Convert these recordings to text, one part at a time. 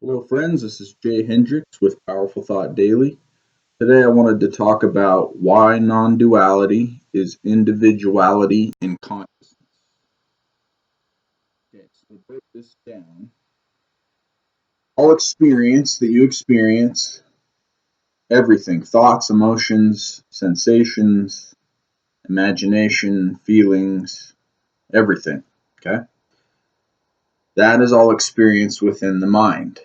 Hello, friends. This is Jay Hendricks with Powerful Thought Daily. Today, I wanted to talk about why non duality is individuality in consciousness. Okay, so to break this down, all experience that you experience, everything thoughts, emotions, sensations, imagination, feelings, everything. Okay, that is all experienced within the mind.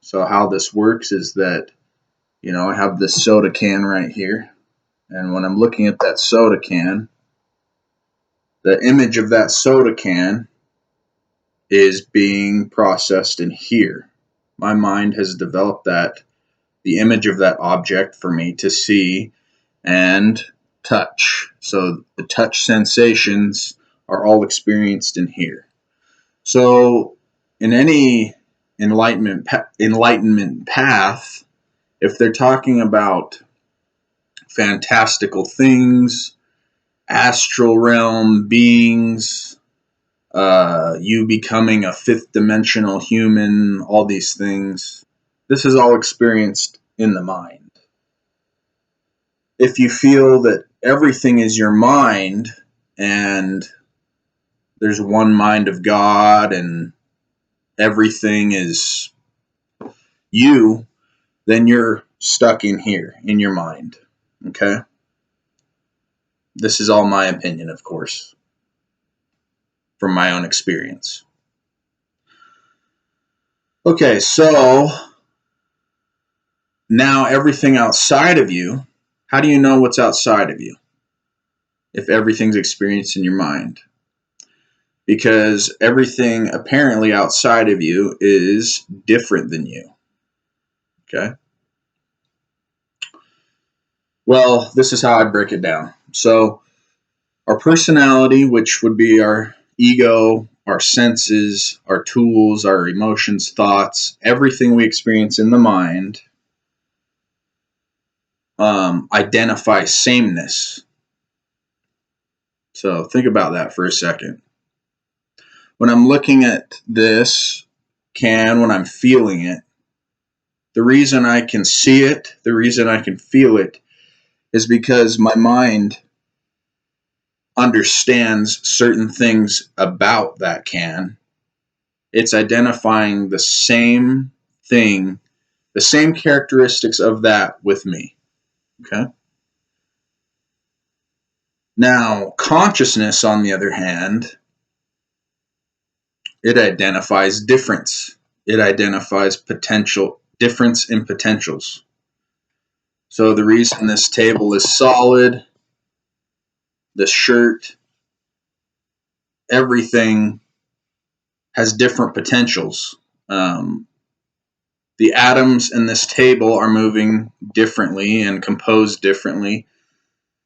So, how this works is that I have this soda can right here. And when I'm looking at that soda can, the image of that soda can is being processed in here. My mind has developed the image of that object for me to see and touch. So the touch sensations are all experienced in here. So in any enlightenment path, if they're talking about fantastical things, astral realm beings, you becoming a fifth dimensional human, all these things. This is all experienced in the mind. If you feel that everything is your mind and there's one mind of God and everything is you, then you're stuck in here in your mind. Okay? This is all my opinion, of course, from my own experience. Okay, so now everything outside of you, how do you know what's outside of you if everything's experienced in your mind? Because everything apparently outside of you is different than you. Okay? Well, this is how I break it down. So, our personality, which would be our ego, our senses, our tools, our emotions, thoughts, everything we experience in the mind, identify sameness. So think about that for a second. When I'm looking at this can, when I'm feeling it, the reason I can see it, the reason I can feel it, is because my mind understands certain things about that can. It's identifying the same thing, the same characteristics of that with me. Okay? Now, consciousness, on the other hand, it identifies difference. It identifies potential difference in potentials. So the reason this table is solid, the shirt, everything has different potentials. The atoms in this table are moving differently and composed differently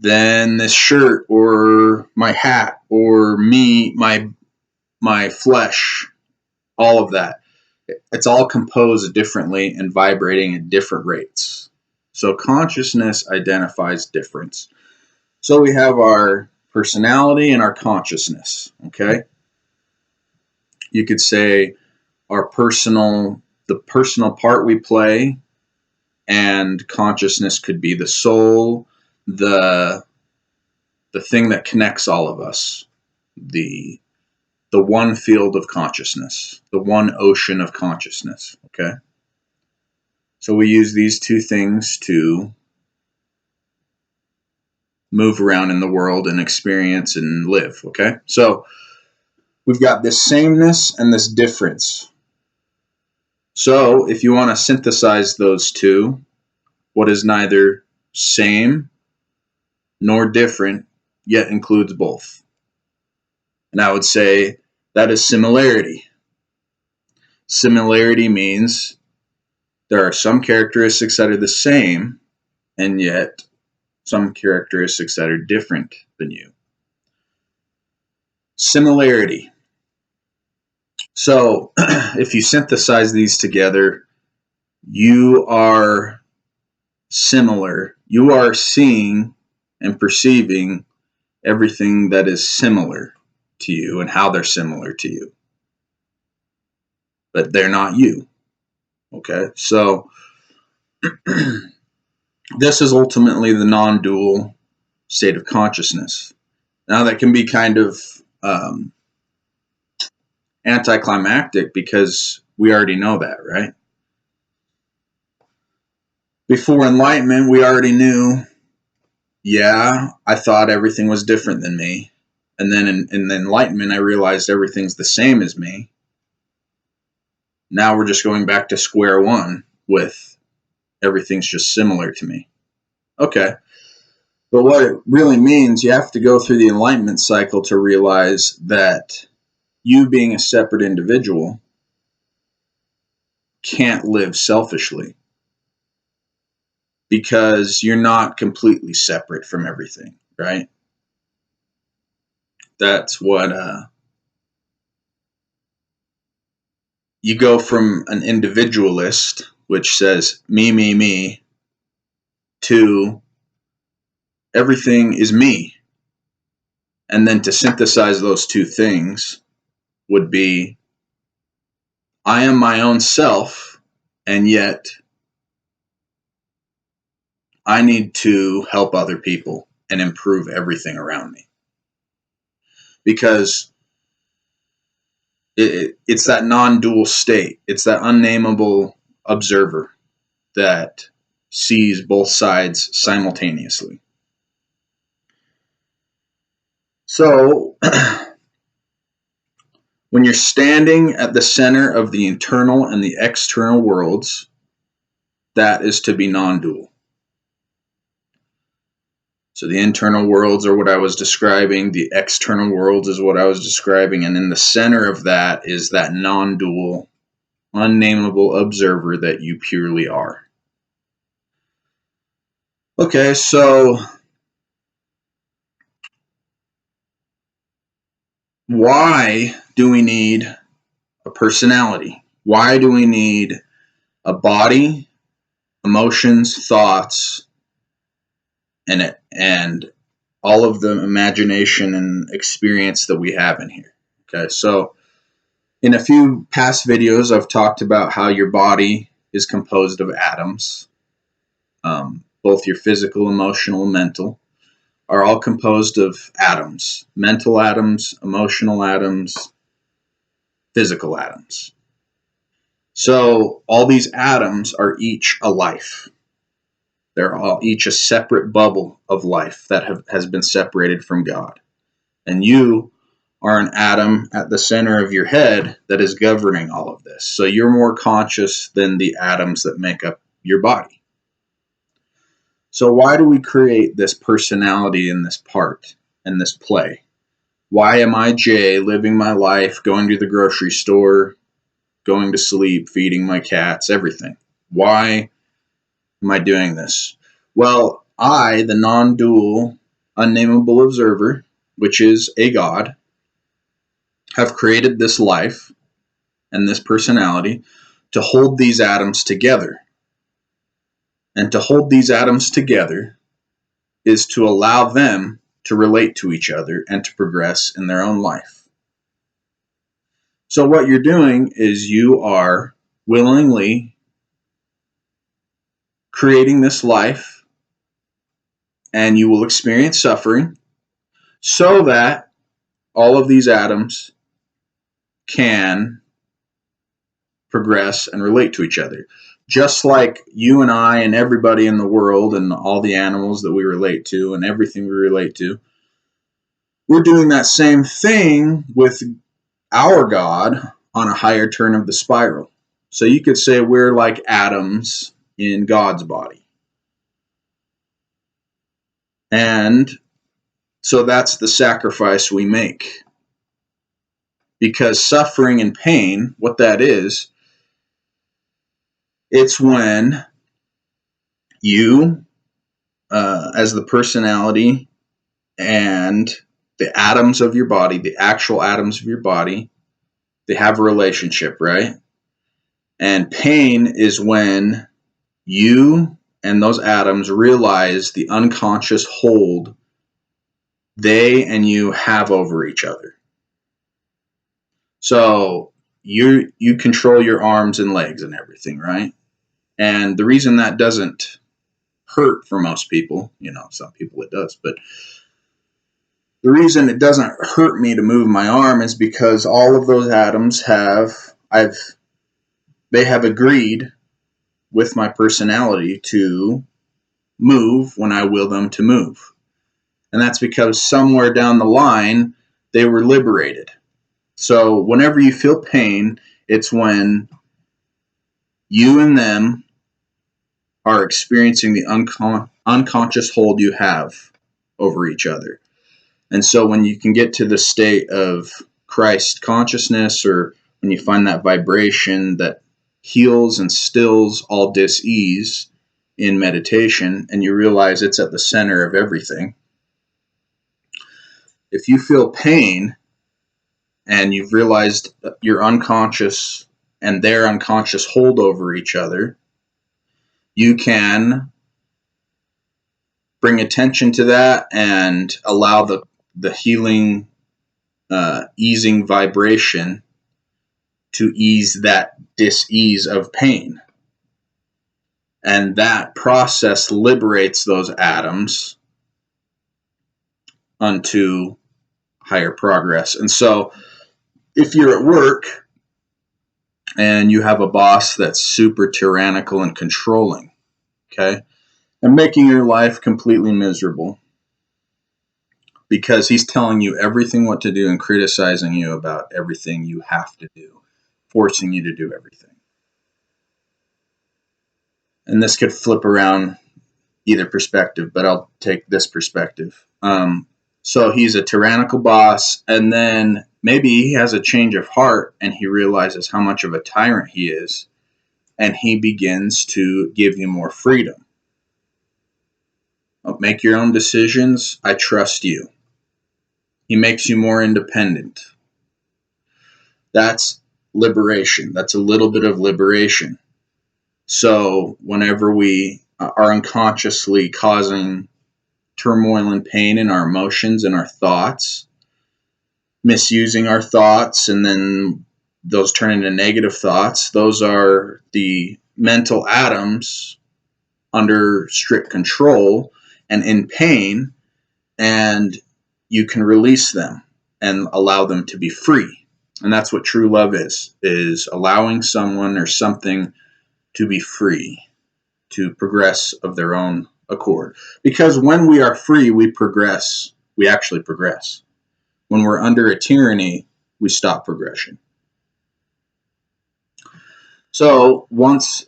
than this shirt or my hat or me, my flesh, all of that. It's all composed differently and vibrating at different rates. So consciousness identifies difference. So we have our personality and our consciousness, okay? You could say the personal part we play, and consciousness could be the soul, the thing that connects all of us, the one field of consciousness, the one ocean of consciousness, okay? So we use these two things to move around in the world and experience and live, okay? So we've got this sameness and this difference. So if you want to synthesize those two, what is neither same nor different, yet includes both? And I would say that is similarity. Similarity means there are some characteristics that are the same, and yet some characteristics that are different than you. Similarity. So if you synthesize these together, you are similar. You are seeing and perceiving everything that is similar to you and how they're similar to you. But they're not you. Okay, so this is ultimately the non-dual state of consciousness. Now that can be kind of anticlimactic because we already know that, right? Before enlightenment, we already knew, yeah, I thought everything was different than me. And then in the enlightenment, I realized everything's the same as me. Now we're just going back to square one with everything's just similar to me. Okay. But what it really means, you have to go through the enlightenment cycle to realize that you being a separate individual can't live selfishly because you're not completely separate from everything, right? That's what you go from an individualist, which says me, to everything is me. And then to synthesize those two things would be I am my own self, and yet I need to help other people and improve everything around me. Because it's that non-dual state. It's that unnameable observer that sees both sides simultaneously. So, when you're standing at the center of the internal and the external worlds, that is to be non-dual. So the internal worlds are what I was describing, the external worlds is what I was describing, and in the center of that is that non-dual, unnameable observer that you purely are. Okay, so why do we need a personality? Why do we need a body, emotions, thoughts, and all of the imagination and experience that we have in here? Okay, so in a few past videos, I've talked about how your body is composed of atoms. Both your physical, emotional, and mental are all composed of atoms. Mental atoms, emotional atoms, physical atoms. So all these atoms are each a life. They're all each a separate bubble of life that has been separated from God. And you are an atom at the center of your head that is governing all of this. So you're more conscious than the atoms that make up your body. So why do we create this personality in this part, in this play? Why am I Jay, living my life, going to the grocery store, going to sleep, feeding my cats, everything? Why am I doing this? Well, I, the non-dual, unnameable observer, which is a God, have created this life and this personality to hold these atoms together. And to hold these atoms together is to allow them to relate to each other and to progress in their own life. So what you're doing is you are willingly creating this life, and you will experience suffering so that all of these atoms can progress and relate to each other. Just like you and I and everybody in the world and all the animals that we relate to and everything we relate to, we're doing that same thing with our God on a higher turn of the spiral. So you could say we're like atoms in God's body. And so that's the sacrifice we make. Because suffering and pain, what that is, it's when you, as the personality and the atoms of your body, the actual atoms of your body, they have a relationship, right? And pain is when you and those atoms realize the unconscious hold they and you have over each other. So you control your arms and legs and everything, right? And the reason that doesn't hurt for most people, some people it does, but the reason it doesn't hurt me to move my arm is because all of those atoms they have agreed with my personality to move when I will them to move. And that's because somewhere down the line, they were liberated. So whenever you feel pain, it's when you and them are experiencing the unconscious hold you have over each other. And so when you can get to the state of Christ consciousness, or when you find that vibration that heals and stills all dis-ease in meditation, and you realize it's at the center of everything, if you feel pain and you've realized your unconscious and their unconscious hold over each other, you can bring attention to that and allow the healing, easing vibration to ease that dis-ease of pain. And that process liberates those atoms unto higher progress. And so if you're at work and you have a boss that's super tyrannical and controlling, okay, and making your life completely miserable because he's telling you everything what to do and criticizing you about everything you have to do, forcing you to do everything. And this could flip around either perspective, but I'll take this perspective. So he's a tyrannical boss, and then maybe he has a change of heart and he realizes how much of a tyrant he is, and he begins to give you more freedom. Make your own decisions. I trust you. He makes you more independent. That's liberation. That's a little bit of liberation. So whenever we are unconsciously causing turmoil and pain in our emotions and our thoughts, misusing our thoughts, and then those turn into negative thoughts, those are the mental atoms under strict control and in pain, and you can release them and allow them to be free. And that's what true love is allowing someone or something to be free, to progress of their own accord. Because when we are free, we progress. We actually progress. When we're under a tyranny, we stop progression. So once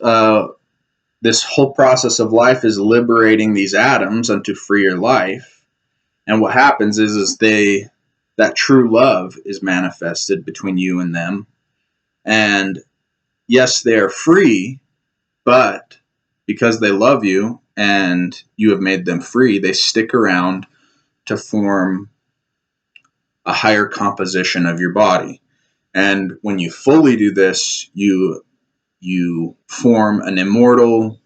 this whole process of life is liberating these atoms unto freer life, and what happens is that true love is manifested between you and them. And yes, they are free, but because they love you and you have made them free, they stick around to form a higher composition of your body. And when you fully do this, you form an immortal,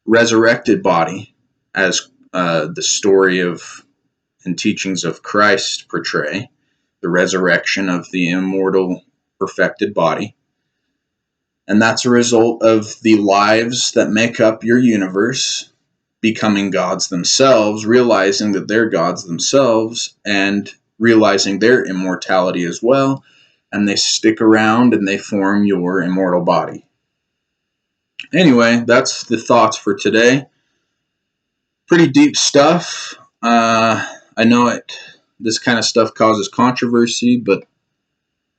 resurrected body, as the story of and teachings of Christ portray, the resurrection of the immortal, perfected body. And that's a result of the lives that make up your universe becoming gods themselves, realizing that they're gods themselves, and realizing their immortality as well. And they stick around and they form your immortal body. Anyway, that's the thoughts for today. Pretty deep stuff. I know this kind of stuff causes controversy, but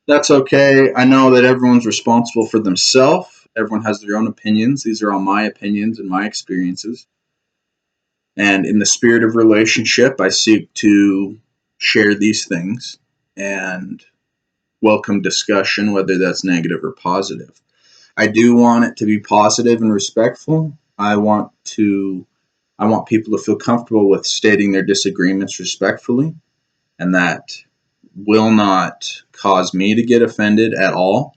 that's okay. I know that everyone's responsible for themselves. Everyone has their own opinions. These are all my opinions and my experiences. And in the spirit of relationship, I seek to share these things and welcome discussion, whether that's negative or positive. I do want it to be positive and respectful. I want people to feel comfortable with stating their disagreements respectfully, and that will not cause me to get offended at all.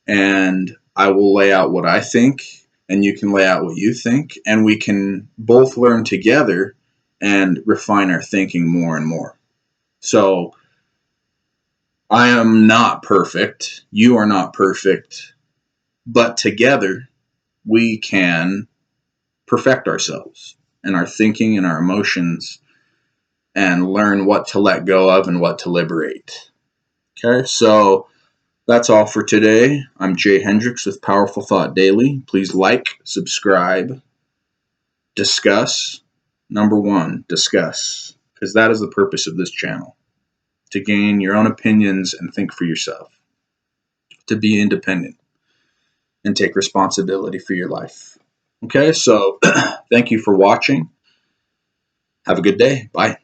And I will lay out what I think, and you can lay out what you think, and we can both learn together and refine our thinking more and more. So I am not perfect. You are not perfect. But together, we can perfect ourselves and our thinking and our emotions and learn what to let go of and what to liberate. Okay, so that's all for today. I'm Jay Hendricks with Powerful Thought Daily. Please like, subscribe, discuss. Number one, discuss, because that is the purpose of this channel, to gain your own opinions and think for yourself, to be independent and take responsibility for your life. Okay, so thank you for watching. Have a good day. Bye.